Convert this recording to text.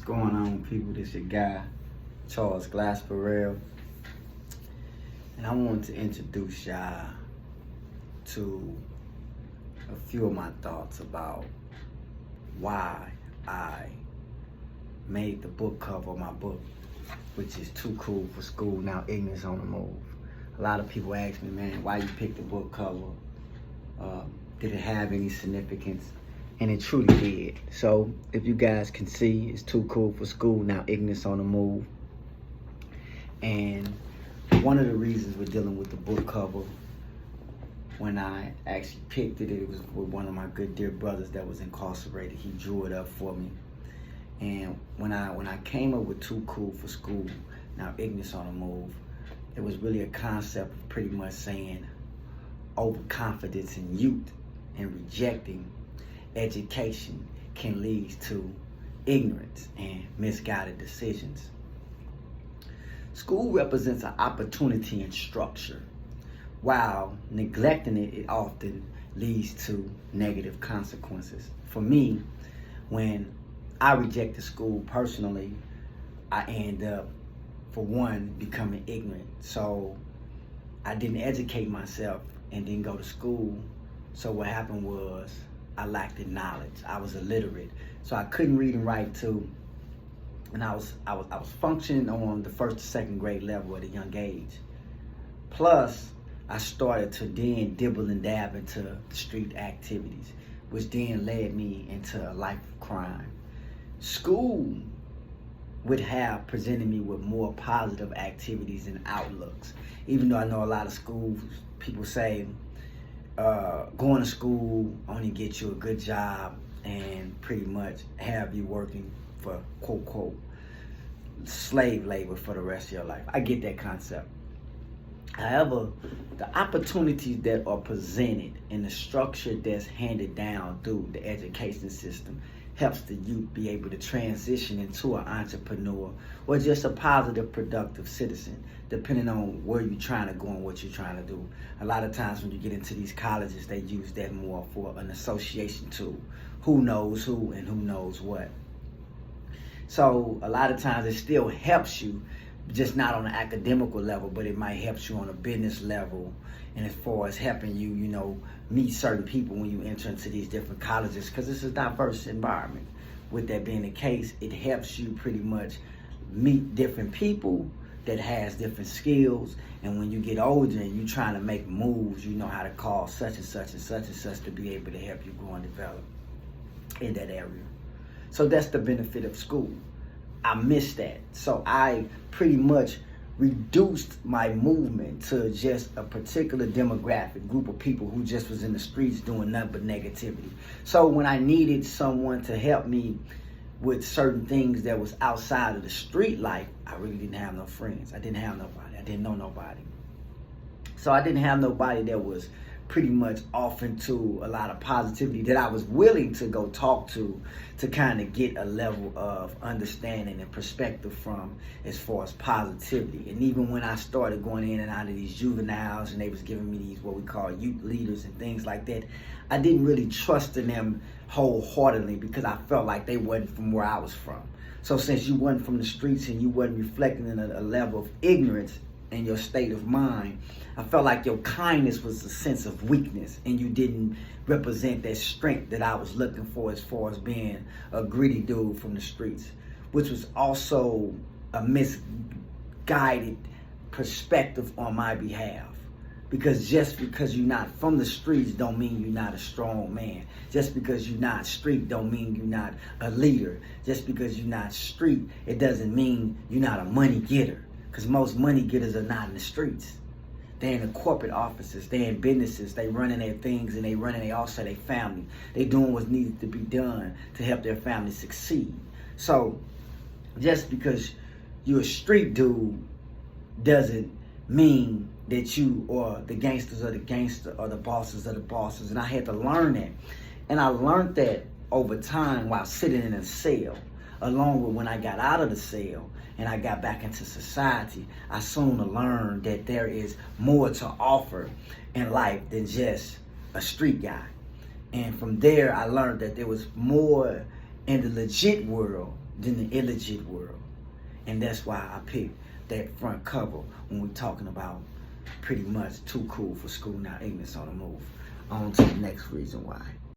going on, people? This your guy, Charles Glasperell, and I want to introduce y'all to a few of my thoughts about why I made the book cover of my book, which is Too Cool for School, Now Ignorance on the Move. A lot of people ask me, man, why you picked the book cover? Did it have any significance? And it truly did. So if you guys can see, it's Too Cool for School, Now Ignorance on the Move. And one of the reasons we're dealing with the book cover, when I actually picked it, it was with one of my good dear brothers that was incarcerated. He drew it up for me. And when I came up with Too Cool for School, Now Ignorance on the Move, it was really a concept of pretty much saying overconfidence in youth and rejecting education can lead to ignorance and misguided decisions. School represents an opportunity and structure. While neglecting it, it often leads to negative consequences. For me, when I rejected school personally, I end up, for one, becoming ignorant. So I didn't educate myself and didn't go to school. So what happened was I lacked the knowledge. I was illiterate. So I couldn't read and write too. And I was functioning on the first to second grade level at a young age. Plus, I started to then dibble and dab into street activities, which then led me into a life of crime. School would have presented me with more positive activities and outlooks. Even though I know a lot of schools, people say going to school only gets you a good job and pretty much have you working for quote quote slave labor for the rest of your life. I get that concept. However, the opportunities that are presented and the structure that's handed down through the education system helps the youth be able to transition into an entrepreneur or just a positive, productive citizen, depending on where you're trying to go and what you're trying to do. A lot of times when you get into these colleges, they use that more for an association tool. Who knows who and who knows what. So a lot of times it still helps you, just not on an academical level, but it might help you on a business level, and as far as helping you, meet certain people when you enter into these different colleges, because it's a diverse environment. With that being the case, it helps you pretty much meet different people that has different skills, and when you get older and you're trying to make moves, you know how to call such and such and such and such to be able to help you grow and develop in that area. So that's the benefit of school. I missed that. So I pretty much reduced my movement to just a particular demographic group of people who just was in the streets doing nothing but negativity. So when I needed someone to help me with certain things that was outside of the street life, I really didn't have no friends. I didn't have nobody. I didn't know nobody. So I didn't have nobody that was pretty much off into a lot of positivity that I was willing to go talk to kind of get a level of understanding and perspective from as far as positivity. And even when I started going in and out of these juveniles and they was giving me these what we call youth leaders and things like that, I didn't really trust in them wholeheartedly because I felt like they wasn't from where I was from. So since you wasn't from the streets and you wasn't reflecting in a level of ignorance in your state of mind, I felt like your kindness was a sense of weakness and you didn't represent that strength that I was looking for as far as being a gritty dude from the streets, which was also a misguided perspective on my behalf. Because just because you're not from the streets don't mean you're not a strong man. Just because you're not street don't mean you're not a leader. Just because you're not street, it doesn't mean you're not a money getter. Because most money getters are not in the streets. They're in the corporate offices, they're in businesses, they running their things and they also their family. They doing what needs to be done to help their family succeed. So just because you're a street dude doesn't mean that you or the gangsters are the gangster or the bosses are the bosses. And I had to learn that. And I learned that over time while sitting in a cell, along with when I got out of the cell and I got back into society, I soon learned that there is more to offer in life than just a street guy. And from there, I learned that there was more in the legit world than the illegit world. And that's why I picked that front cover when we're talking about pretty much Too Cool for School Now, Ignorance on the Move. On to the next reason why.